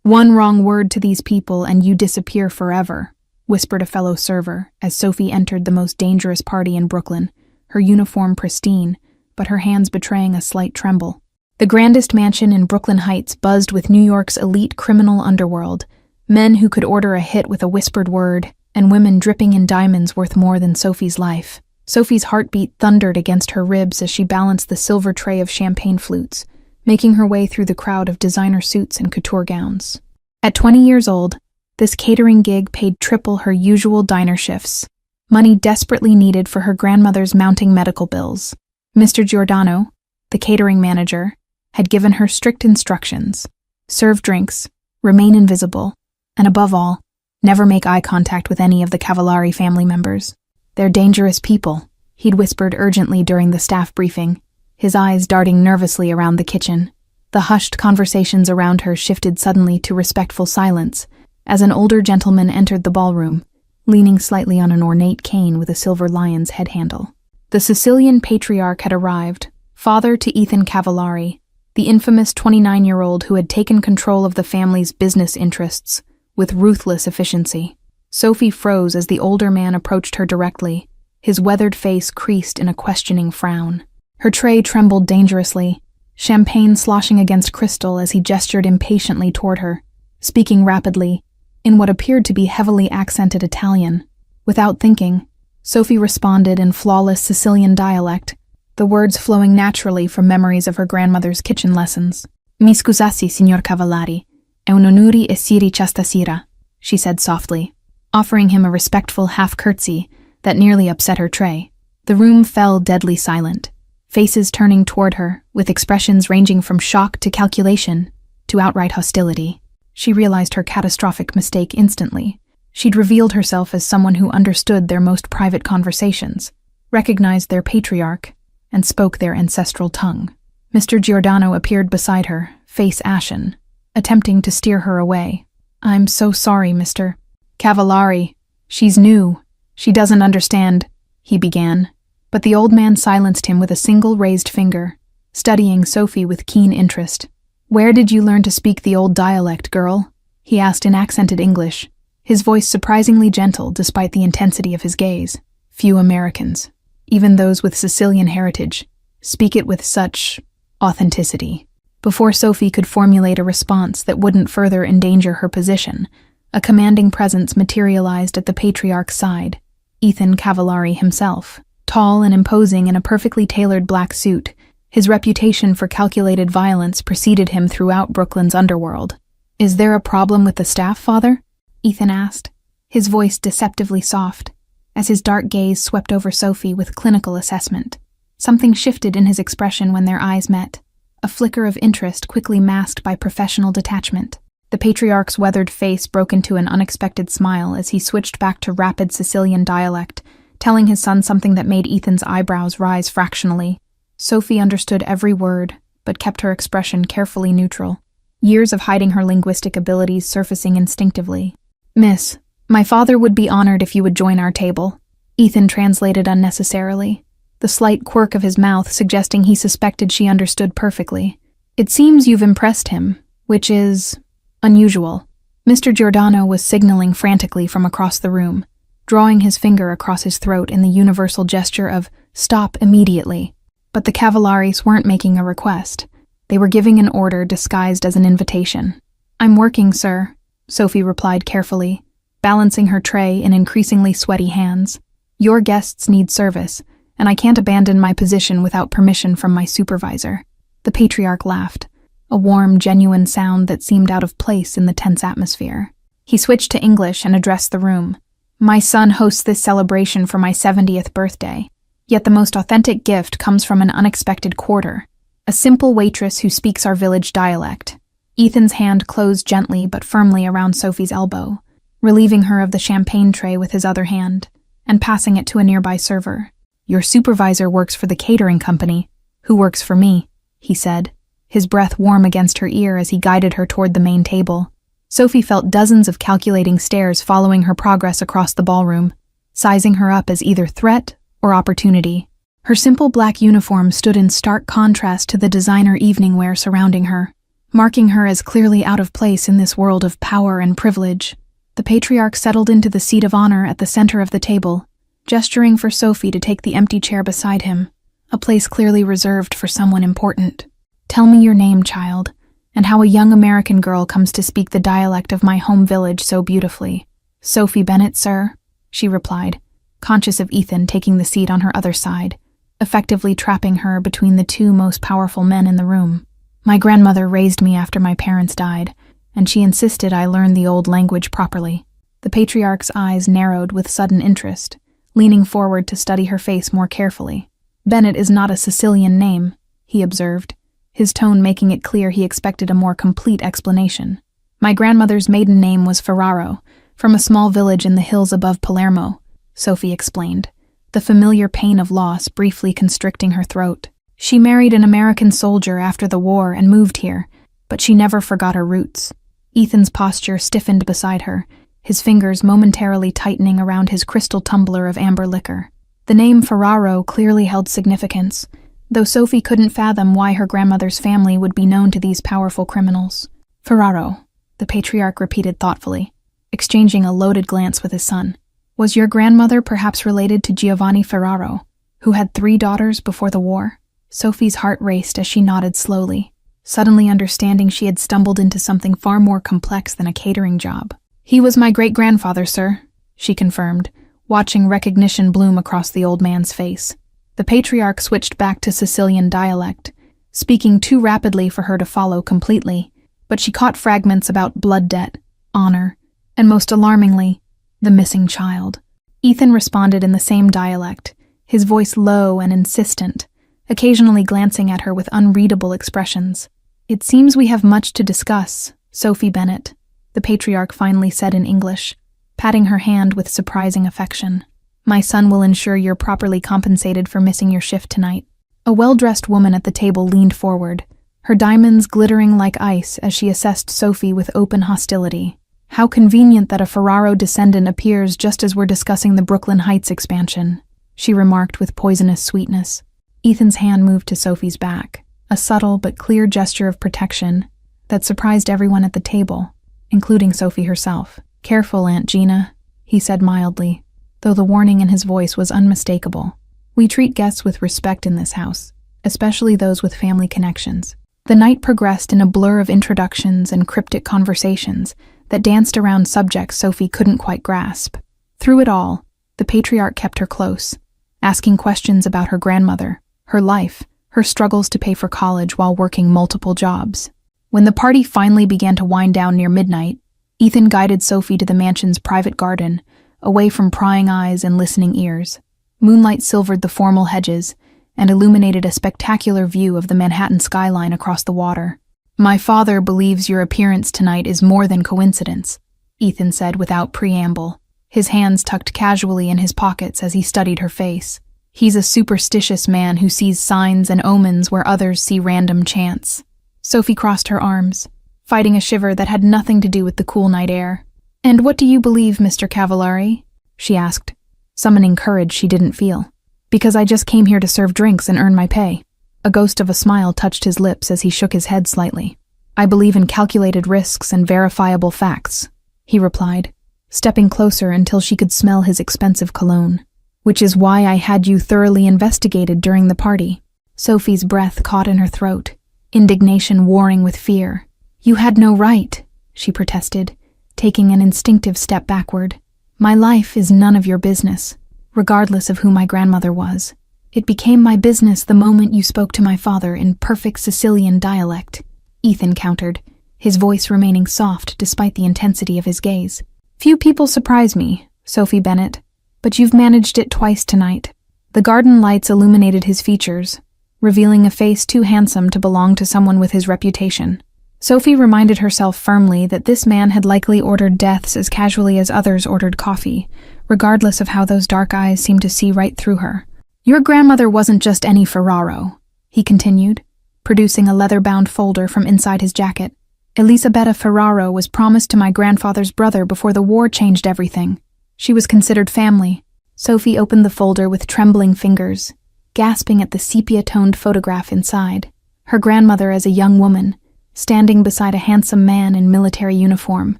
"One wrong word to these people and you disappear forever," whispered a fellow server as Sophie entered the most dangerous party in Brooklyn, her uniform pristine, but her hands betraying a slight tremble. The grandest mansion in Brooklyn Heights buzzed with New York's elite criminal underworld, men who could order a hit with a whispered word, and women dripping in diamonds worth more than Sophie's life. Sophie's heartbeat thundered against her ribs as she balanced the silver tray of champagne flutes, making her way through the crowd of designer suits and couture gowns. At 20 years old, this catering gig paid triple her usual diner shifts, money desperately needed for her grandmother's mounting medical bills. Mr. Giordano, the catering manager, had given her strict instructions: serve drinks, remain invisible, and above all, never make eye contact with any of the Cavallari family members. "They're dangerous people," he'd whispered urgently during the staff briefing, his eyes darting nervously around the kitchen. The hushed conversations around her shifted suddenly to respectful silence as an older gentleman entered the ballroom, leaning slightly on an ornate cane with a silver lion's head handle. The Sicilian patriarch had arrived, father to Ethan Cavallari, the infamous 29-year-old who had taken control of the family's business interests with ruthless efficiency. Sophie froze as the older man approached her directly, his weathered face creased in a questioning frown. Her tray trembled dangerously, champagne sloshing against crystal as he gestured impatiently toward her, speaking rapidly, in what appeared to be heavily accented Italian. Without thinking, Sophie responded in flawless Sicilian dialect, the words flowing naturally from memories of her grandmother's kitchen lessons. "Mi scusassi, signor Cavallari, è un onore essere stasera," she said softly, offering him a respectful half-curtsy that nearly upset her tray. The room fell deadly silent, faces turning toward her, with expressions ranging from shock to calculation to outright hostility. She realized her catastrophic mistake instantly. She'd revealed herself as someone who understood their most private conversations, recognized their patriarch, and spoke their ancestral tongue. Mr. Giordano appeared beside her, face ashen, attempting to steer her away. "I'm so sorry, Mr. Cavallari. She's new. She doesn't understand," he began, but the old man silenced him with a single raised finger, studying Sophie with keen interest. "Where did you learn to speak the old dialect, girl?" he asked in accented English, his voice surprisingly gentle despite the intensity of his gaze. "Few Americans, even those with Sicilian heritage, speak it with such authenticity." Before Sophie could formulate a response that wouldn't further endanger her position, a commanding presence materialized at the patriarch's side, Ethan Cavallari himself. Tall and imposing in a perfectly tailored black suit, his reputation for calculated violence preceded him throughout Brooklyn's underworld. "Is there a problem with the staff, father?" Ethan asked, his voice deceptively soft, as his dark gaze swept over Sophie with clinical assessment. Something shifted in his expression when their eyes met, a flicker of interest quickly masked by professional detachment. The patriarch's weathered face broke into an unexpected smile as he switched back to rapid Sicilian dialect, telling his son something that made Ethan's eyebrows rise fractionally. Sophie understood every word, but kept her expression carefully neutral, years of hiding her linguistic abilities surfacing instinctively. "Miss, my father would be honored if you would join our table," Ethan translated unnecessarily, the slight quirk of his mouth suggesting he suspected she understood perfectly. "It seems you've impressed him, which is unusual." Mr. Giordano was signaling frantically from across the room, drawing his finger across his throat in the universal gesture of "stop immediately." But the Cavallaris weren't making a request. They were giving an order disguised as an invitation. "I'm working, sir," Sophie replied carefully, balancing her tray in increasingly sweaty hands. "Your guests need service, and I can't abandon my position without permission from my supervisor." The patriarch laughed, a warm, genuine sound that seemed out of place in the tense atmosphere. He switched to English and addressed the room. "My son hosts this celebration for my 70th birthday, yet the most authentic gift comes from an unexpected quarter, a simple waitress who speaks our village dialect." Ethan's hand closed gently but firmly around Sophie's elbow, relieving her of the champagne tray with his other hand, and passing it to a nearby server. "Your supervisor works for the catering company, who works for me," he said, his breath warm against her ear as he guided her toward the main table. Sophie felt dozens of calculating stares following her progress across the ballroom, sizing her up as either threat or opportunity. Her simple black uniform stood in stark contrast to the designer evening wear surrounding her, marking her as clearly out of place in this world of power and privilege. The patriarch settled into the seat of honor at the center of the table, gesturing for Sophie to take the empty chair beside him, a place clearly reserved for someone important. "Tell me your name, child, and how a young American girl comes to speak the dialect of my home village so beautifully." "Sophie Bennett, sir," she replied, conscious of Ethan taking the seat on her other side, effectively trapping her between the two most powerful men in the room. "My grandmother raised me after my parents died, and she insisted I learn the old language properly." The patriarch's eyes narrowed with sudden interest, leaning forward to study her face more carefully. "Bennett is not a Sicilian name," he observed, his tone making it clear he expected a more complete explanation. "My grandmother's maiden name was Ferraro, from a small village in the hills above Palermo," Sophie explained, the familiar pain of loss briefly constricting her throat. "She married an American soldier after the war and moved here, but she never forgot her roots." Ethan's posture stiffened beside her, his fingers momentarily tightening around his crystal tumbler of amber liquor. The name Ferraro clearly held significance, though Sophie couldn't fathom why her grandmother's family would be known to these powerful criminals. "Ferraro," the patriarch repeated thoughtfully, exchanging a loaded glance with his son. "Was your grandmother perhaps related to Giovanni Ferraro, who had 3 daughters before the war?" Sophie's heart raced as she nodded slowly, suddenly understanding she had stumbled into something far more complex than a catering job. "He was my great-grandfather, sir," she confirmed, watching recognition bloom across the old man's face. The patriarch switched back to Sicilian dialect, speaking too rapidly for her to follow completely, but she caught fragments about blood debt, honor, and most alarmingly, the missing child. Ethan responded in the same dialect, his voice low and insistent, occasionally glancing at her with unreadable expressions. "It seems we have much to discuss, Sophie Bennett," the patriarch finally said in English, patting her hand with surprising affection. "My son will ensure you're properly compensated for missing your shift tonight." A well-dressed woman at the table leaned forward, her diamonds glittering like ice as she assessed Sophie with open hostility. "How convenient that a Ferraro descendant appears just as we're discussing the Brooklyn Heights expansion," she remarked with poisonous sweetness. Ethan's hand moved to Sophie's back, a subtle but clear gesture of protection that surprised everyone at the table, including Sophie herself. "Careful, Aunt Gina," he said mildly, though the warning in his voice was unmistakable. "We treat guests with respect in this house, especially those with family connections." The night progressed in a blur of introductions and cryptic conversations that danced around subjects Sophie couldn't quite grasp. Through it all, the patriarch kept her close, asking questions about her grandmother, her life, her struggles to pay for college while working multiple jobs. When the party finally began to wind down near midnight, Ethan guided Sophie to the mansion's private garden, away from prying eyes and listening ears. Moonlight silvered the formal hedges and illuminated a spectacular view of the Manhattan skyline across the water. "My father believes your appearance tonight is more than coincidence," Ethan said without preamble, his hands tucked casually in his pockets as he studied her face. "He's a superstitious man who sees signs and omens where others see random chance." Sophie crossed her arms, fighting a shiver that had nothing to do with the cool night air. "And what do you believe, Mr. Cavallari?" she asked, summoning courage she didn't feel. "Because I just came here to serve drinks and earn my pay." A ghost of a smile touched his lips as he shook his head slightly. "I believe in calculated risks and verifiable facts," he replied, stepping closer until she could smell his expensive cologne. "Which is why I had you thoroughly investigated during the party." Sophie's breath caught in her throat, indignation warring with fear. "You had no right," she protested, taking an instinctive step backward. "My life is none of your business, regardless of who my grandmother was. It became my business the moment you spoke to my father in perfect Sicilian dialect," Ethan countered, his voice remaining soft despite the intensity of his gaze. "Few people surprise me, Sophie Bennett, but you've managed it twice tonight." The garden lights illuminated his features, revealing a face too handsome to belong to someone with his reputation. Sophie reminded herself firmly that this man had likely ordered deaths as casually as others ordered coffee, regardless of how those dark eyes seemed to see right through her. "Your grandmother wasn't just any Ferraro," he continued, producing a leather-bound folder from inside his jacket. "Elisabetta Ferraro was promised to my grandfather's brother before the war changed everything. She was considered family." Sophie opened the folder with trembling fingers, gasping at the sepia-toned photograph inside. Her grandmother as a young woman, standing beside a handsome man in military uniform.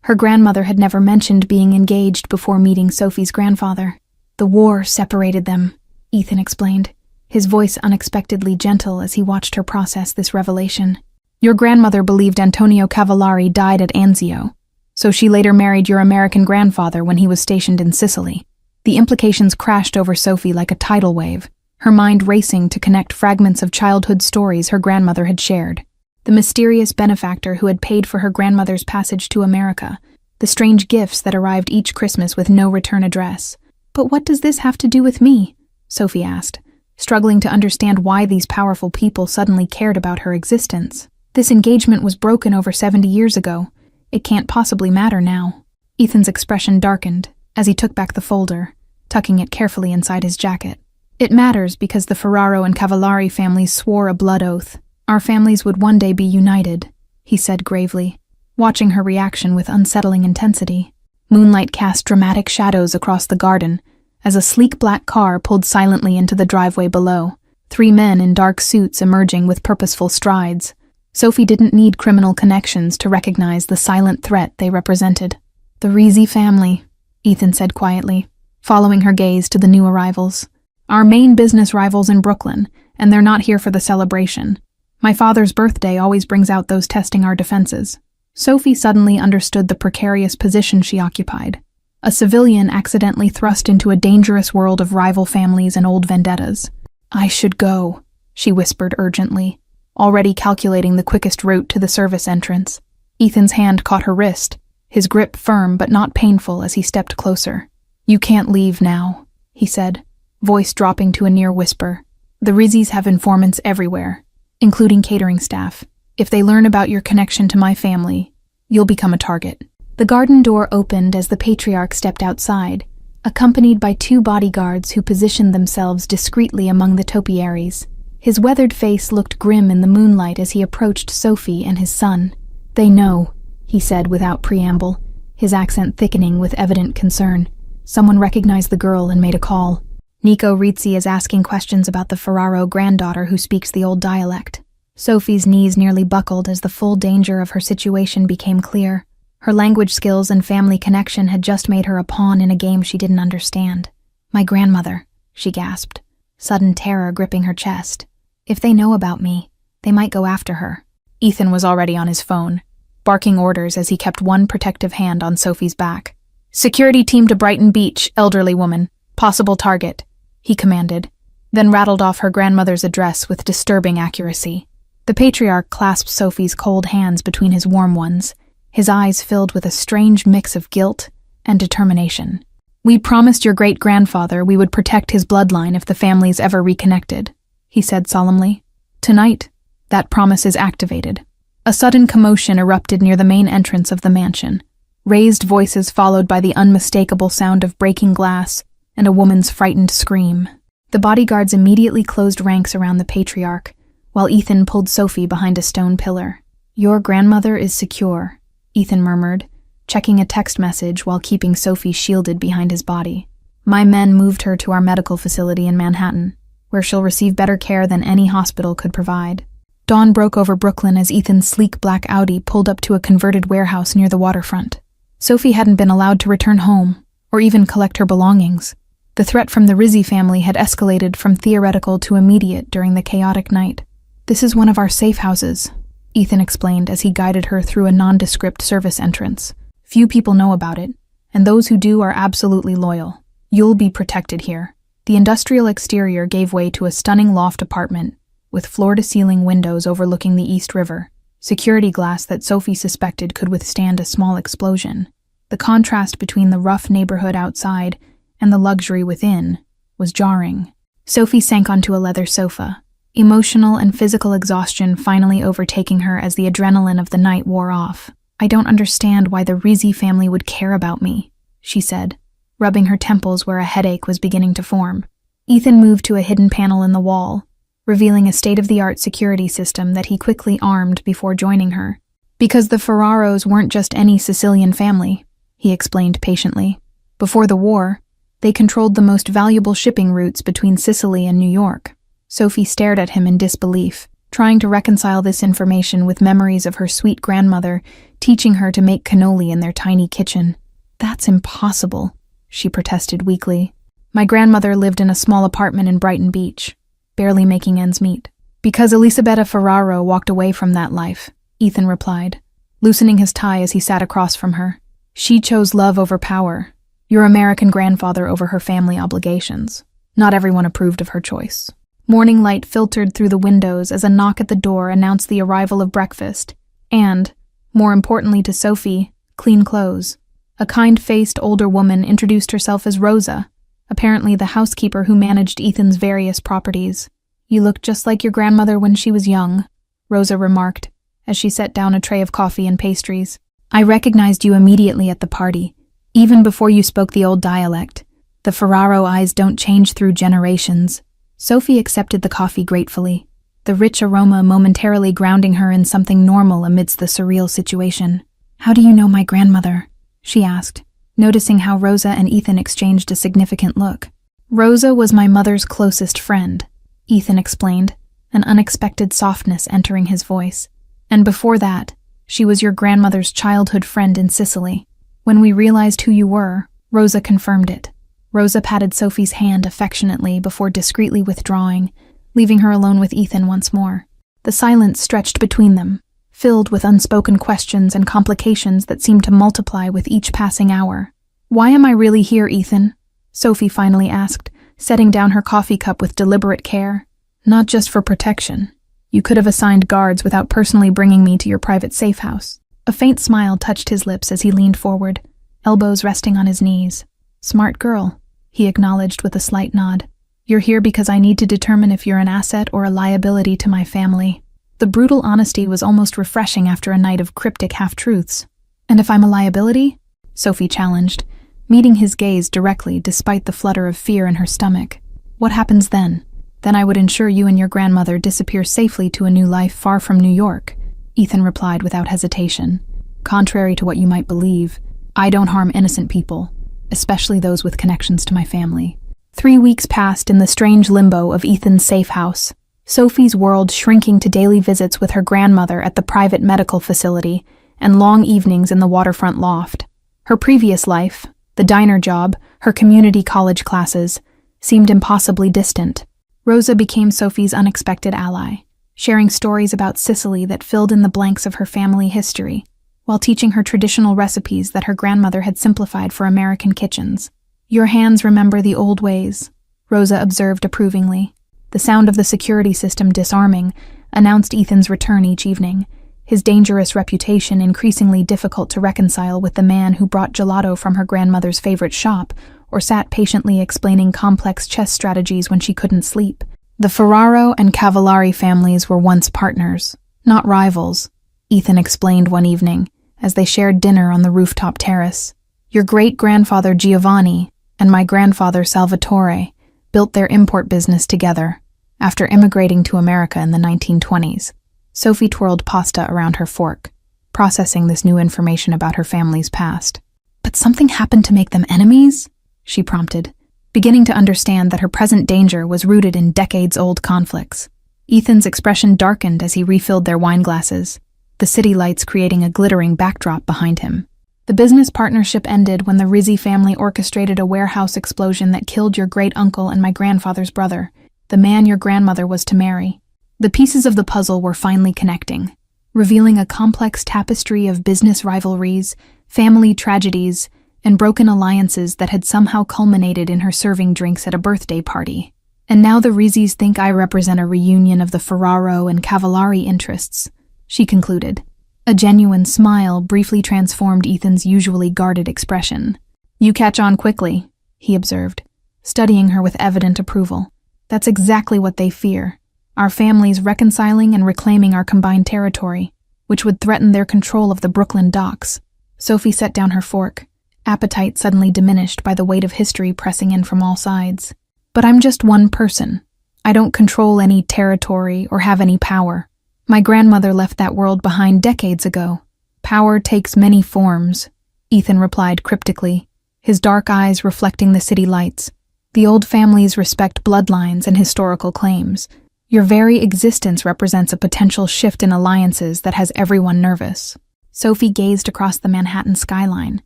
Her grandmother had never mentioned being engaged before meeting Sophie's grandfather. The war separated them, Ethan explained, his voice unexpectedly gentle as he watched her process this revelation. Your grandmother believed Antonio Cavallari died at Anzio, so she later married your American grandfather when he was stationed in Sicily. The implications crashed over Sophie like a tidal wave, her mind racing to connect fragments of childhood stories her grandmother had shared. The mysterious benefactor who had paid for her grandmother's passage to America, the strange gifts that arrived each Christmas with no return address. But what does this have to do with me? Sophie asked, struggling to understand why these powerful people suddenly cared about her existence. This engagement was broken over 70 years ago. It can't possibly matter now. Ethan's expression darkened as he took back the folder, tucking it carefully inside his jacket. It matters because the Ferraro and Cavallari families swore a blood oath. Our families would one day be united, he said gravely, watching her reaction with unsettling intensity. Moonlight cast dramatic shadows across the garden as a sleek black car pulled silently into the driveway below, 3 men in dark suits emerging with purposeful strides. Sophie didn't need criminal connections to recognize the silent threat they represented. The Rizzi family, Ethan said quietly, following her gaze to the new arrivals. Our main business rivals in Brooklyn, and they're not here for the celebration. My father's birthday always brings out those testing our defenses. Sophie suddenly understood the precarious position she occupied. A civilian accidentally thrust into a dangerous world of rival families and old vendettas. I should go, she whispered urgently, already calculating the quickest route to the service entrance. Ethan's hand caught her wrist, his grip firm but not painful as he stepped closer. You can't leave now, he said, voice dropping to a near whisper. The Rizzis have informants everywhere, including catering staff. If they learn about your connection to my family, you'll become a target. The garden door opened as the patriarch stepped outside, accompanied by 2 bodyguards who positioned themselves discreetly among the topiaries. His weathered face looked grim in the moonlight as he approached Sophie and his son. They know, he said without preamble, his accent thickening with evident concern. Someone recognized the girl and made a call. Nico Rizzi is asking questions about the Ferraro granddaughter who speaks the old dialect. Sophie's knees nearly buckled as the full danger of her situation became clear. Her language skills and family connection had just made her a pawn in a game she didn't understand. My grandmother, she gasped, sudden terror gripping her chest. If they know about me, they might go after her. Ethan was already on his phone, barking orders as he kept one protective hand on Sophie's back. Security team to Brighton Beach, elderly woman. Possible target, he commanded, then rattled off her grandmother's address with disturbing accuracy. The patriarch clasped Sophie's cold hands between his warm ones, his eyes filled with a strange mix of guilt and determination. We promised your great-grandfather we would protect his bloodline if the families ever reconnected, he said solemnly. Tonight, that promise is activated. A sudden commotion erupted near the main entrance of the mansion. Raised voices followed by the unmistakable sound of breaking glass and a woman's frightened scream. The bodyguards immediately closed ranks around the patriarch, while Ethan pulled Sophie behind a stone pillar. Your grandmother is secure, Ethan murmured, checking a text message while keeping Sophie shielded behind his body. My men moved her to our medical facility in Manhattan, where she'll receive better care than any hospital could provide. Dawn broke over Brooklyn as Ethan's sleek black Audi pulled up to a converted warehouse near the waterfront. Sophie hadn't been allowed to return home, or even collect her belongings. The threat from the Rizzi family had escalated from theoretical to immediate during the chaotic night. This is one of our safe houses, Ethan explained as he guided her through a nondescript service entrance. Few people know about it, and those who do are absolutely loyal. You'll be protected here. The industrial exterior gave way to a stunning loft apartment, with floor-to-ceiling windows overlooking the East River, security glass that Sophie suspected could withstand a small explosion. The contrast between the rough neighborhood outside and the luxury within was jarring. Sophie sank onto a leather sofa, emotional and physical exhaustion finally overtaking her as the adrenaline of the night wore off. I don't understand why the Rizzi family would care about me, she said, rubbing her temples where a headache was beginning to form. Ethan moved to a hidden panel in the wall, revealing a state-of-the-art security system that he quickly armed before joining her. Because the Ferraros weren't just any Sicilian family, he explained patiently. Before the war, they controlled the most valuable shipping routes between Sicily and New York. Sophie stared at him in disbelief, trying to reconcile this information with memories of her sweet grandmother teaching her to make cannoli in their tiny kitchen. "That's impossible," she protested weakly. "My grandmother lived in a small apartment in Brighton Beach, barely making ends meet." "Because Elisabetta Ferraro walked away from that life," Ethan replied, loosening his tie as he sat across from her. "She chose love over power, your American grandfather over her family obligations. Not everyone approved of her choice." Morning light filtered through the windows as a knock at the door announced the arrival of breakfast and, more importantly to Sophie, clean clothes. A kind-faced older woman introduced herself as Rosa, apparently the housekeeper who managed Ethan's various properties. "You look just like your grandmother when she was young," Rosa remarked, as she set down a tray of coffee and pastries. "I recognized you immediately at the party, even before you spoke the old dialect. The Ferraro eyes don't change through generations." Sophie accepted the coffee gratefully, the rich aroma momentarily grounding her in something normal amidst the surreal situation. "How do you know my grandmother?" she asked, noticing how Rosa and Ethan exchanged a significant look. "Rosa was my mother's closest friend," Ethan explained, an unexpected softness entering his voice. "And before that, she was your grandmother's childhood friend in Sicily. When we realized who you were, Rosa confirmed it." Rosa patted Sophie's hand affectionately before discreetly withdrawing, leaving her alone with Ethan once more. The silence stretched between them, filled with unspoken questions and complications that seemed to multiply with each passing hour. "Why am I really here, Ethan?" Sophie finally asked, setting down her coffee cup with deliberate care. "Not just for protection. You could have assigned guards without personally bringing me to your private safe house." A faint smile touched his lips as he leaned forward, elbows resting on his knees. "Smart girl," he acknowledged with a slight nod. "You're here because I need to determine if you're an asset or a liability to my family." The brutal honesty was almost refreshing after a night of cryptic half-truths. "And if I'm a liability?" Sophie challenged, meeting his gaze directly despite the flutter of fear in her stomach. "What happens then?" "Then I would ensure you and your grandmother disappear safely to a new life far from New York," Ethan replied without hesitation. "Contrary to what you might believe, I don't harm innocent people, especially those with connections to my family." 3 weeks passed in the strange limbo of Ethan's safe house, Sophie's world shrinking to daily visits with her grandmother at the private medical facility and long evenings in the waterfront loft. Her previous life, the diner job, her community college classes, seemed impossibly distant. Rosa became Sophie's unexpected ally, sharing stories about Sicily that filled in the blanks of her family history, while teaching her traditional recipes that her grandmother had simplified for American kitchens. "Your hands remember the old ways," Rosa observed approvingly. The sound of the security system disarming announced Ethan's return each evening, his dangerous reputation increasingly difficult to reconcile with the man who brought gelato from her grandmother's favorite shop or sat patiently explaining complex chess strategies when she couldn't sleep. The Ferraro and Cavallari families were once partners, not rivals, Ethan explained one evening as they shared dinner on the rooftop terrace. "Your great-grandfather Giovanni and my grandfather Salvatore built their import business together after immigrating to America in the 1920s. Sophie twirled pasta around her fork, processing this new information about her family's past. "But something happened to make them enemies?" she prompted, beginning to understand that her present danger was rooted in decades-old conflicts. Ethan's expression darkened as he refilled their wine glasses, the city lights creating a glittering backdrop behind him. "The business partnership ended when the Rizzi family orchestrated a warehouse explosion that killed your great-uncle and my grandfather's brother, the man your grandmother was to marry." The pieces of the puzzle were finally connecting, revealing a complex tapestry of business rivalries, family tragedies, and broken alliances that had somehow culminated in her serving drinks at a birthday party. "And now the Rizzis think I represent a reunion of the Ferraro and Cavallari interests," she concluded. A genuine smile briefly transformed Ethan's usually guarded expression. "You catch on quickly," he observed, studying her with evident approval. "That's exactly what they fear, our families reconciling and reclaiming our combined territory, which would threaten their control of the Brooklyn docks." Sophie set down her fork, appetite suddenly diminished by the weight of history pressing in from all sides. "But I'm just one person. I don't control any territory or have any power. My grandmother left that world behind decades ago. Power takes many forms," Ethan replied cryptically, his dark eyes reflecting the city lights. "The old families respect bloodlines and historical claims. Your very existence represents a potential shift in alliances that has everyone nervous. Sophie gazed across the Manhattan skyline,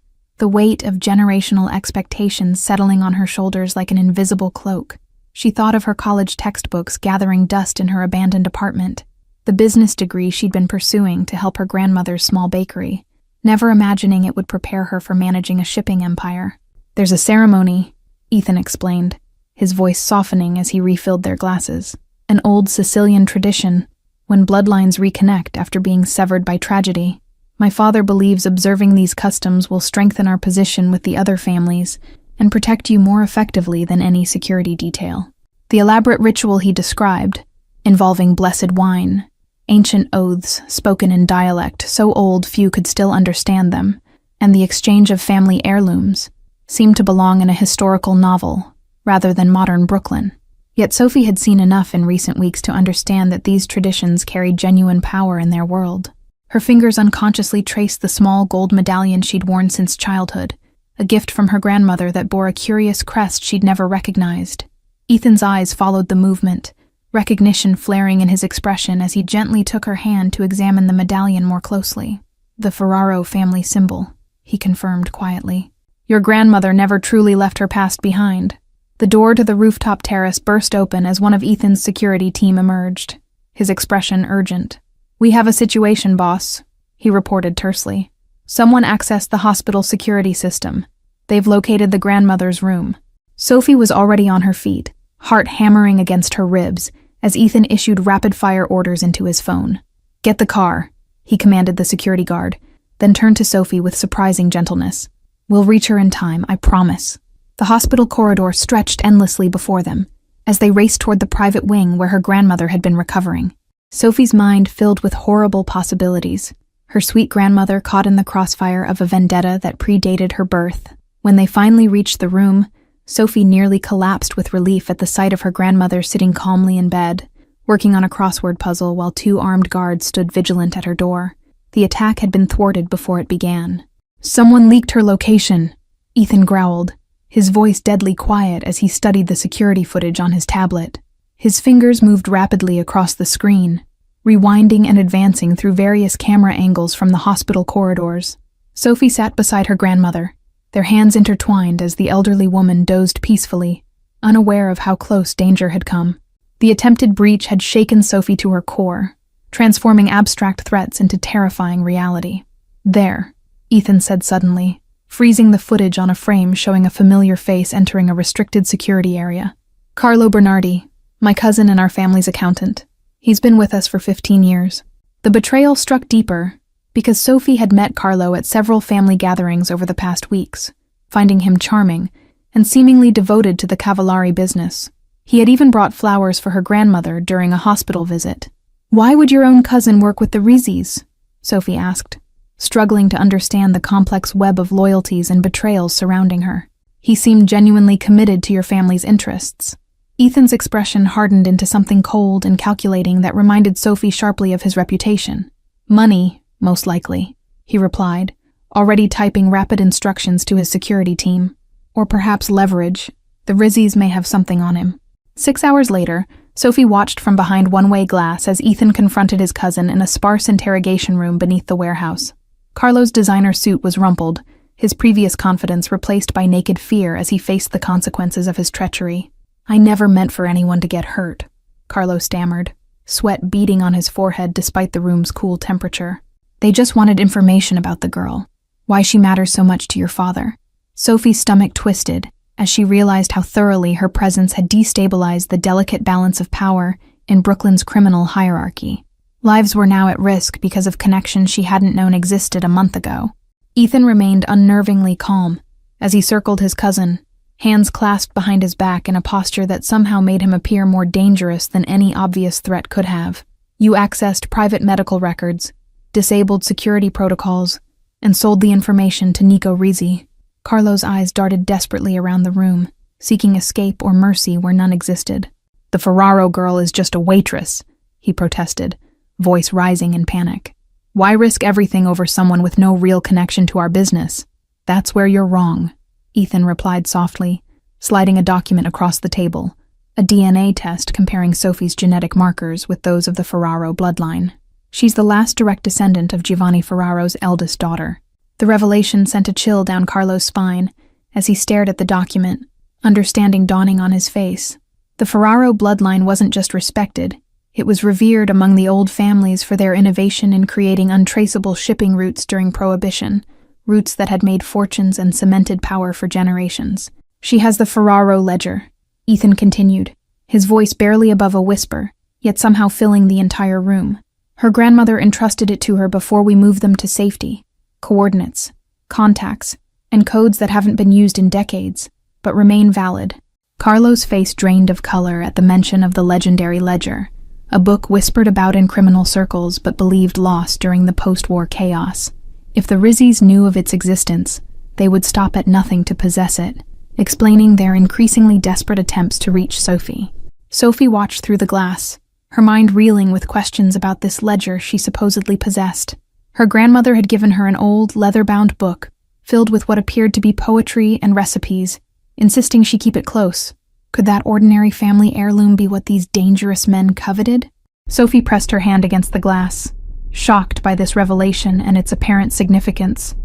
the weight of generational expectations settling on her shoulders like an invisible cloak. She thought of her college textbooks gathering dust in her abandoned apartment, the business degree she'd been pursuing to help her grandmother's small bakery, never imagining it would prepare her for managing a shipping empire. "There's a ceremony," Ethan explained, his voice softening as he refilled their glasses. "An old Sicilian tradition, when bloodlines reconnect after being severed by tragedy. My father believes observing these customs will strengthen our position with the other families and protect you more effectively than any security detail." The elaborate ritual he described, involving blessed wine, ancient oaths spoken in dialect so old few could still understand them, and the exchange of family heirlooms, seemed to belong in a historical novel rather than modern Brooklyn. Yet Sophie had seen enough in recent weeks to understand that these traditions carried genuine power in their world. Her fingers unconsciously traced the small gold medallion she'd worn since childhood, a gift from her grandmother that bore a curious crest she'd never recognized. Ethan's eyes followed the movement, recognition flaring in his expression as he gently took her hand to examine the medallion more closely. "The Ferraro family symbol," he confirmed quietly. "Your grandmother never truly left her past behind." The door to the rooftop terrace burst open as one of Ethan's security team emerged, his expression urgent. "We have a situation, boss," he reported tersely. "Someone accessed the hospital security system. They've located the grandmother's room." Sophie was already on her feet, heart hammering against her ribs, as Ethan issued rapid-fire orders into his phone. "Get the car," he commanded the security guard, then turned to Sophie with surprising gentleness. "We'll reach her in time, I promise." The hospital corridor stretched endlessly before them, as they raced toward the private wing where her grandmother had been recovering. Sophie's mind filled with horrible possibilities, her sweet grandmother caught in the crossfire of a vendetta that predated her birth. When they finally reached the room, Sophie nearly collapsed with relief at the sight of her grandmother sitting calmly in bed, working on a crossword puzzle while 2 armed guards stood vigilant at her door. The attack had been thwarted before it began. "Someone leaked her location," Ethan growled, his voice deadly quiet as he studied the security footage on his tablet. His fingers moved rapidly across the screen, rewinding and advancing through various camera angles from the hospital corridors. Sophie sat beside her grandmother, their hands intertwined as the elderly woman dozed peacefully, unaware of how close danger had come. The attempted breach had shaken Sophie to her core, transforming abstract threats into terrifying reality. "There," Ethan said suddenly, freezing the footage on a frame showing a familiar face entering a restricted security area. "Carlo Bernardi, my cousin and our family's accountant. He's been with us for 15 years. The betrayal struck deeper because Sophie had met Carlo at several family gatherings over the past weeks, finding him charming and seemingly devoted to the Cavallari business. He had even brought flowers for her grandmother during a hospital visit. "Why would your own cousin work with the Rizzis?" Sophie asked, struggling to understand the complex web of loyalties and betrayals surrounding her. "He seemed genuinely committed to your family's interests." Ethan's expression hardened into something cold and calculating that reminded Sophie sharply of his reputation. "Money, most likely," he replied, already typing rapid instructions to his security team. "Or perhaps leverage. The Rizzis may have something on him." 6 hours later, Sophie watched from behind one-way glass as Ethan confronted his cousin in a sparse interrogation room beneath the warehouse. Carlo's designer suit was rumpled, his previous confidence replaced by naked fear as he faced the consequences of his treachery. "I never meant for anyone to get hurt," Carlo stammered, sweat beading on his forehead despite the room's cool temperature. "They just wanted information about the girl, why she matters so much to your father." Sophie's stomach twisted as she realized how thoroughly her presence had destabilized the delicate balance of power in Brooklyn's criminal hierarchy. Lives were now at risk because of connections she hadn't known existed a month ago. Ethan remained unnervingly calm as he circled his cousin, hands clasped behind his back in a posture that somehow made him appear more dangerous than any obvious threat could have. "You accessed private medical records, disabled security protocols, and sold the information to Nico Rizzi." Carlo's eyes darted desperately around the room, seeking escape or mercy where none existed. "The Ferraro girl is just a waitress," he protested, voice rising in panic. "Why risk everything over someone with no real connection to our business?" "That's where you're wrong," Ethan replied softly, sliding a document across the table. a DNA test comparing Sophie's genetic markers with those of the Ferraro bloodline. She's the last direct descendant of Giovanni Ferraro's eldest daughter. The revelation sent a chill down Carlo's spine as he stared at the document, understanding dawning on his face. The Ferraro bloodline wasn't just respected, it was revered among the old families for their innovation in creating untraceable shipping routes during Prohibition, routes that had made fortunes and cemented power for generations. She has the Ferraro ledger, Ethan continued, his voice barely above a whisper, yet somehow filling the entire room. Her grandmother entrusted it to her before we moved them to safety. Coordinates, contacts, and codes that haven't been used in decades, but remain valid. Carlo's face drained of color at the mention of the legendary ledger, a book whispered about in criminal circles but believed lost during the post-war chaos. If the Rizzis knew of its existence, they would stop at nothing to possess it, explaining their increasingly desperate attempts to reach Sophie. Sophie watched through the glass, her mind reeling with questions about this ledger she supposedly possessed. Her grandmother had given her an old, leather-bound book, filled with what appeared to be poetry and recipes, insisting she keep it close. Could that ordinary family heirloom be what these dangerous men coveted? Sophie pressed her hand against the glass, shocked by this revelation and its apparent significance.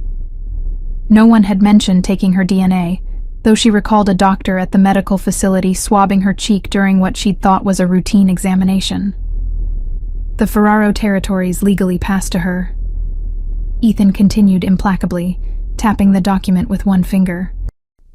No one had mentioned taking her DNA, though she recalled a doctor at the medical facility swabbing her cheek during what she'd thought was a routine examination. The Ferraro territories legally passed to her. Ethan continued implacably, tapping the document with one finger.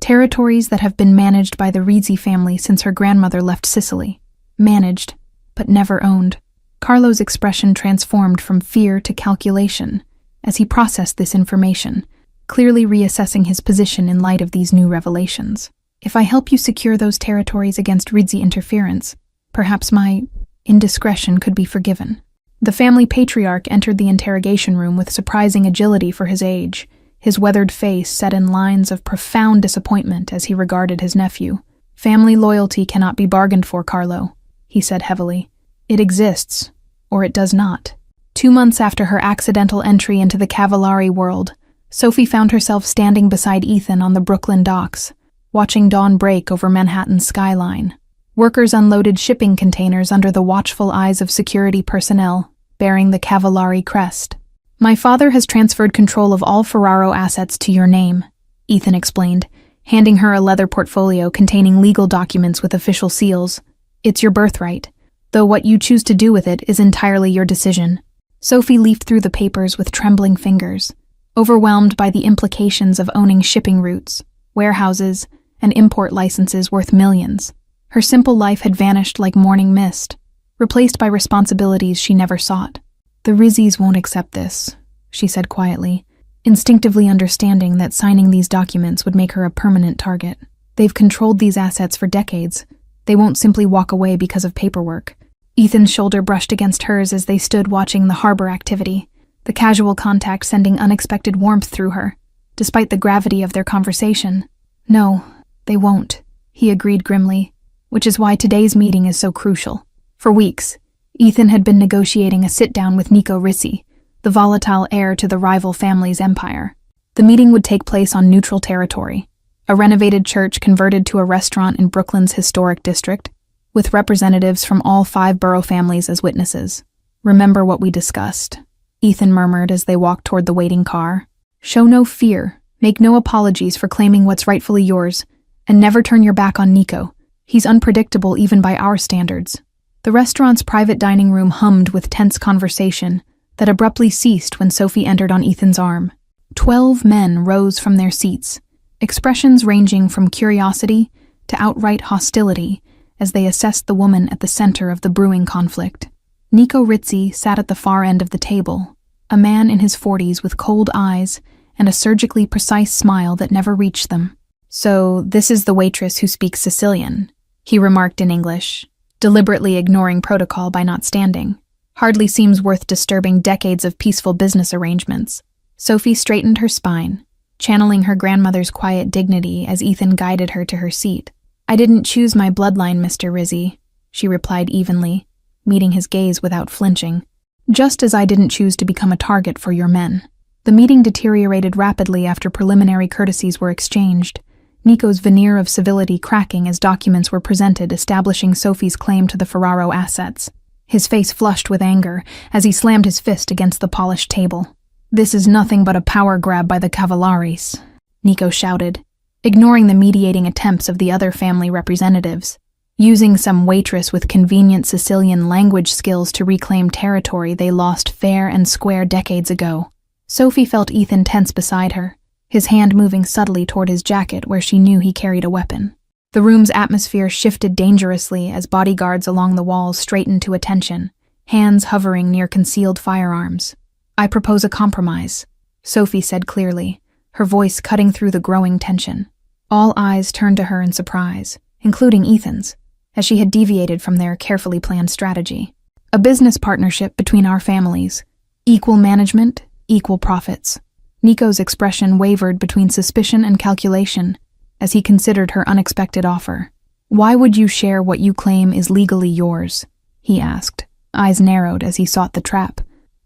Territories that have been managed by the Rizzi family since her grandmother left Sicily. Managed, but never owned. Carlo's expression transformed from fear to calculation as he processed this information, clearly reassessing his position in light of these new revelations. If I help you secure those territories against Rizzi interference, perhaps my indiscretion could be forgiven. The family patriarch entered the interrogation room with surprising agility for his age, his weathered face set in lines of profound disappointment as he regarded his nephew. Family loyalty cannot be bargained for, Carlo, he said heavily. It exists, or it does not. 2 months after her accidental entry into the Cavallari world, Sophie found herself standing beside Ethan on the Brooklyn docks, watching dawn break over Manhattan's skyline. Workers unloaded shipping containers under the watchful eyes of security personnel, bearing the Cavallari crest. My father has transferred control of all Ferraro assets to your name, Ethan explained, handing her a leather portfolio containing legal documents with official seals. It's your birthright, though what you choose to do with it is entirely your decision. Sophie leafed through the papers with trembling fingers, overwhelmed by the implications of owning shipping routes, warehouses, and import licenses worth millions. Her simple life had vanished like morning mist, replaced by responsibilities she never sought. The Rizzis won't accept this, she said quietly, instinctively understanding that signing these documents would make her a permanent target. They've controlled these assets for decades. They won't simply walk away because of paperwork. Ethan's shoulder brushed against hers as they stood watching the harbor activity, the casual contact sending unexpected warmth through her, despite the gravity of their conversation. No, they won't, he agreed grimly, which is why today's meeting is so crucial. For weeks, Ethan had been negotiating a sit-down with Nico Rizzi, the volatile heir to the rival family's empire. The meeting would take place on neutral territory, a renovated church converted to a restaurant in Brooklyn's historic district, with representatives from all 5 borough families as witnesses. Remember what we discussed, Ethan murmured as they walked toward the waiting car. Show no fear, make no apologies for claiming what's rightfully yours, and never turn your back on Nico. He's unpredictable even by our standards. The restaurant's private dining room hummed with tense conversation that abruptly ceased when Sophie entered on Ethan's arm. 12 men rose from their seats, expressions ranging from curiosity to outright hostility as they assessed the woman at the center of the brewing conflict. Nico Rizzi sat at the far end of the table, a man in his 40s with cold eyes and a surgically precise smile that never reached them. So, this is the waitress who speaks Sicilian, he remarked in English, deliberately ignoring protocol by not standing. Hardly seems worth disturbing decades of peaceful business arrangements. Sophie straightened her spine, channeling her grandmother's quiet dignity as Ethan guided her to her seat. I didn't choose my bloodline, Mr. Rizzi, she replied evenly, meeting his gaze without flinching. Just as I didn't choose to become a target for your men. The meeting deteriorated rapidly after preliminary courtesies were exchanged, Nico's veneer of civility cracking as documents were presented establishing Sophie's claim to the Ferraro assets. His face flushed with anger as he slammed his fist against the polished table. "This is nothing but a power grab by the Cavallaris," Nico shouted, ignoring the mediating attempts of the other family representatives. Using some waitress with convenient Sicilian language skills to reclaim territory they lost fair and square decades ago. Sophie felt Ethan tense beside her, his hand moving subtly toward his jacket where she knew he carried a weapon. The room's atmosphere shifted dangerously as bodyguards along the walls straightened to attention, hands hovering near concealed firearms. "I propose a compromise," Sophie said clearly, her voice cutting through the growing tension. All eyes turned to her in surprise, including Ethan's, as she had deviated from their carefully planned strategy. "A business partnership between our families. Equal management, equal profits." Nico's expression wavered between suspicion and calculation as he considered her unexpected offer. "Why would you share what you claim is legally yours?" he asked, eyes narrowed as he sought the trap.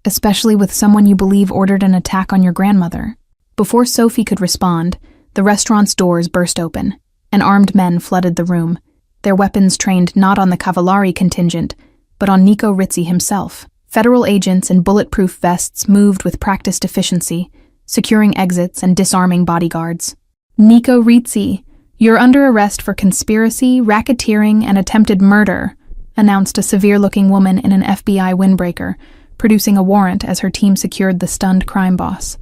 "Especially with someone you believe ordered an attack on your grandmother." Before Sophie could respond, the restaurant's doors burst open, and armed men flooded the room, their weapons trained not on the Cavallari contingent, but on Nico Rizzi himself. Federal agents in bulletproof vests moved with practiced efficiency, securing exits and disarming bodyguards. "Nico Rizzi, you're under arrest for conspiracy, racketeering, and attempted murder," announced a severe-looking woman in an FBI windbreaker, producing a warrant as her team secured the stunned crime boss.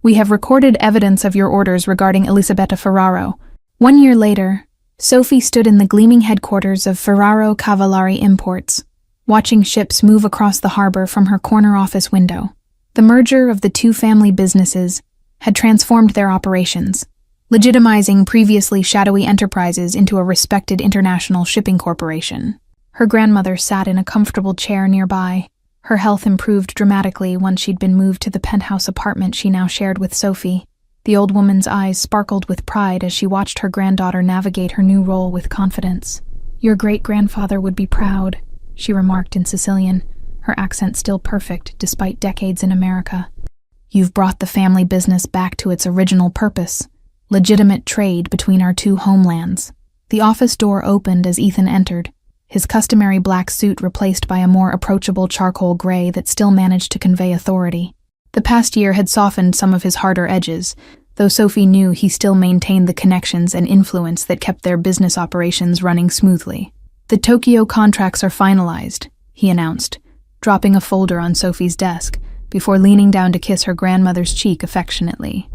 "We have recorded evidence of your orders regarding Elisabetta Ferraro." 1 year later, Sophie stood in the gleaming headquarters of Ferraro Cavallari Imports, watching ships move across the harbor from her corner office window. The merger of the two family businesses had transformed their operations, legitimizing previously shadowy enterprises into a respected international shipping corporation. Her grandmother sat in a comfortable chair nearby. Her health improved dramatically once she'd been moved to the penthouse apartment she now shared with Sophie. The old woman's eyes sparkled with pride as she watched her granddaughter navigate her new role with confidence. "Your great-grandfather would be proud," she remarked in Sicilian, her accent still perfect despite decades in America. "You've brought the family business back to its original purpose, legitimate trade between our two homelands." The office door opened as Ethan entered, his customary black suit replaced by a more approachable charcoal gray that still managed to convey authority. The past year had softened some of his harder edges, though Sophie knew he still maintained the connections and influence that kept their business operations running smoothly. "The Tokyo contracts are finalized," he announced, dropping a folder on Sophie's desk before leaning down to kiss her grandmother's cheek affectionately.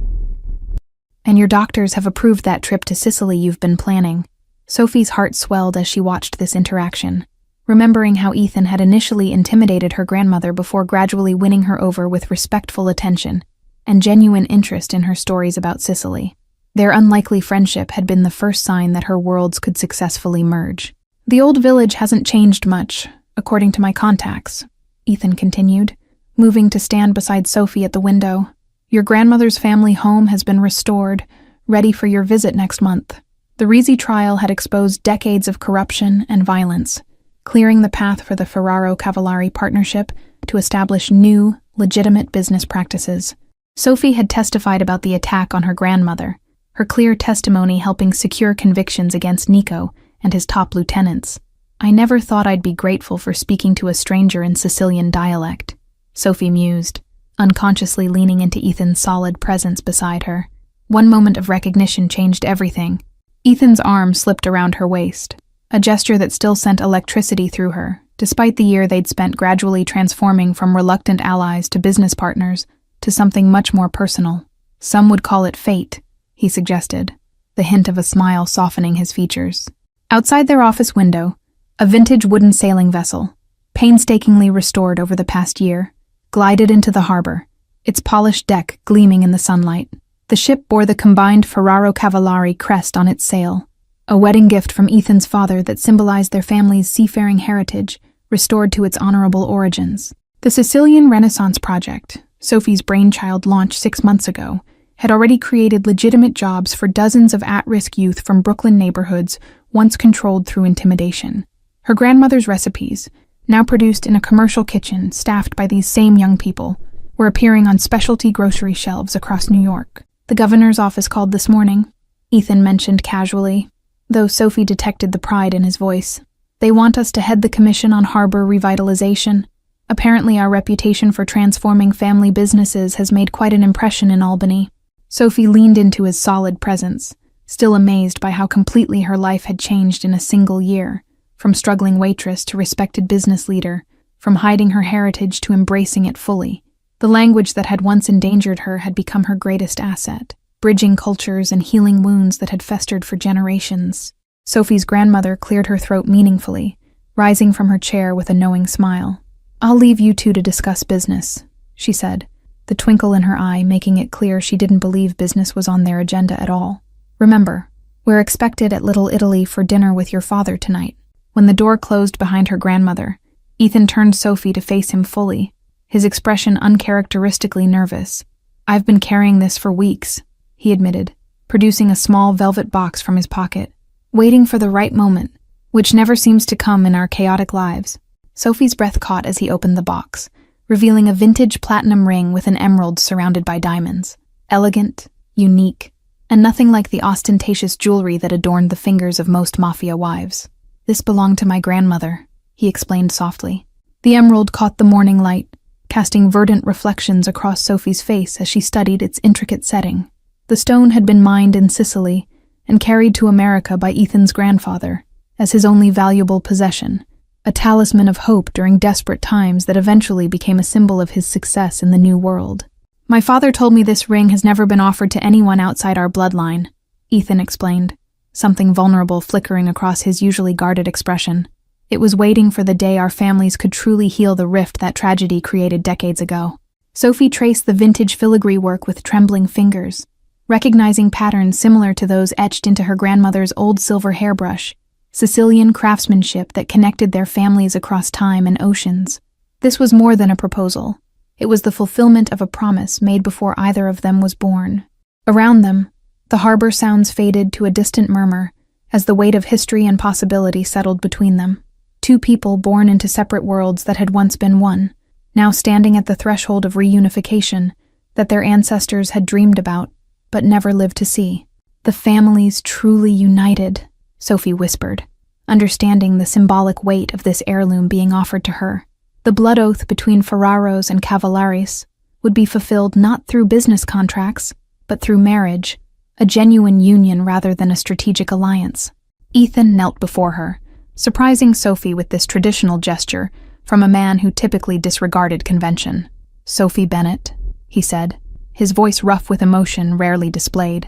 "And your doctors have approved that trip to Sicily you've been planning." Sophie's heart swelled as she watched this interaction, remembering how Ethan had initially intimidated her grandmother before gradually winning her over with respectful attention and genuine interest in her stories about Sicily. Their unlikely friendship had been the first sign that her worlds could successfully merge. "The old village hasn't changed much, according to my contacts," Ethan continued, moving to stand beside Sophie at the window. "Your grandmother's family home has been restored, ready for your visit next month." The Rizzi trial had exposed decades of corruption and violence, clearing the path for the Ferraro Cavallari partnership to establish new, legitimate business practices. Sophie had testified about the attack on her grandmother, her clear testimony helping secure convictions against Nico and his top lieutenants. "I never thought I'd be grateful for speaking to a stranger in Sicilian dialect," Sophie mused, unconsciously leaning into Ethan's solid presence beside her. One moment of recognition changed everything. Ethan's arm slipped around her waist, a gesture that still sent electricity through her, despite the year they'd spent gradually transforming from reluctant allies to business partners to something much more personal. "Some would call it fate," he suggested, the hint of a smile softening his features. Outside their office window, a vintage wooden sailing vessel, painstakingly restored over the past year, glided into the harbor, its polished deck gleaming in the sunlight. The ship bore the combined Ferraro Cavallari crest on its sail, a wedding gift from Ethan's father that symbolized their family's seafaring heritage, restored to its honorable origins. The Sicilian Renaissance Project, Sophie's brainchild launched 6 months ago, had already created legitimate jobs for dozens of at-risk youth from Brooklyn neighborhoods once controlled through intimidation. Her grandmother's recipes, now produced in a commercial kitchen staffed by these same young people, were appearing on specialty grocery shelves across New York. The governor's office called this morning. Ethan mentioned casually, though Sophie detected the pride in his voice. They want us to head the Commission on Harbor Revitalization. Apparently our reputation for transforming family businesses has made quite an impression in Albany. Sophie leaned into his solid presence, still amazed by how completely her life had changed in a single year, from struggling waitress to respected business leader, from hiding her heritage to embracing it fully. The language that had once endangered her had become her greatest asset, bridging cultures and healing wounds that had festered for generations. Sophie's grandmother cleared her throat meaningfully, rising from her chair with a knowing smile. "I'll leave you two to discuss business," she said, the twinkle in her eye making it clear she didn't believe business was on their agenda at all. "Remember, we're expected at Little Italy for dinner with your father tonight." When the door closed behind her grandmother, Ethan turned Sophie to face him fully, his expression uncharacteristically nervous. "I've been carrying this for weeks," he admitted, producing a small velvet box from his pocket, "waiting for the right moment, which never seems to come in our chaotic lives." Sophie's breath caught as he opened the box, revealing a vintage platinum ring with an emerald surrounded by diamonds. Elegant, unique, and nothing like the ostentatious jewelry that adorned the fingers of most Mafia wives. "This belonged to my grandmother," he explained softly. The emerald caught the morning light, casting verdant reflections across Sophie's face as she studied its intricate setting. The stone had been mined in Sicily and carried to America by Ethan's grandfather as his only valuable possession, a talisman of hope during desperate times that eventually became a symbol of his success in the New World. "My father told me this ring has never been offered to anyone outside our bloodline," Ethan explained, something vulnerable flickering across his usually guarded expression. "It was waiting for the day our families could truly heal the rift that tragedy created decades ago." Sophie traced the vintage filigree work with trembling fingers, recognizing patterns similar to those etched into her grandmother's old silver hairbrush, Sicilian craftsmanship that connected their families across time and oceans. This was more than a proposal. It was the fulfillment of a promise made before either of them was born. Around them, the harbor sounds faded to a distant murmur as the weight of history and possibility settled between them. Two people born into separate worlds that had once been one, now standing at the threshold of reunification that their ancestors had dreamed about but never lived to see. "The families truly united," Sophie whispered, understanding the symbolic weight of this heirloom being offered to her. The blood oath between Ferraros and Cavallaris would be fulfilled not through business contracts, but through marriage, a genuine union rather than a strategic alliance. Ethan knelt before her, surprising Sophie with this traditional gesture from a man who typically disregarded convention. "Sophie Bennett," he said, his voice rough with emotion rarely displayed.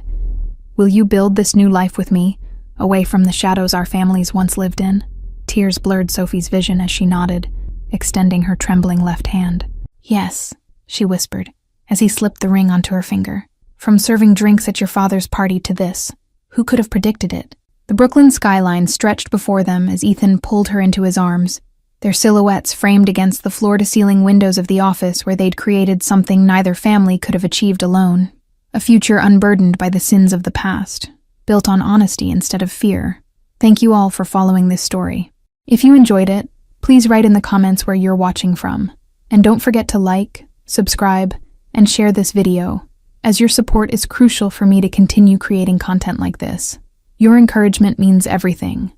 "Will you build this new life with me, away from the shadows our families once lived in?" Tears blurred Sophie's vision as she nodded, extending her trembling left hand. "Yes," she whispered, as he slipped the ring onto her finger. "From serving drinks at your father's party to this, who could have predicted it?" The Brooklyn skyline stretched before them as Ethan pulled her into his arms, their silhouettes framed against the floor-to-ceiling windows of the office where they'd created something neither family could have achieved alone. A future unburdened by the sins of the past, built on honesty instead of fear. Thank you all for following this story. If you enjoyed it, please write in the comments where you're watching from. And don't forget to like, subscribe, and share this video, as your support is crucial for me to continue creating content like this. Your encouragement means everything.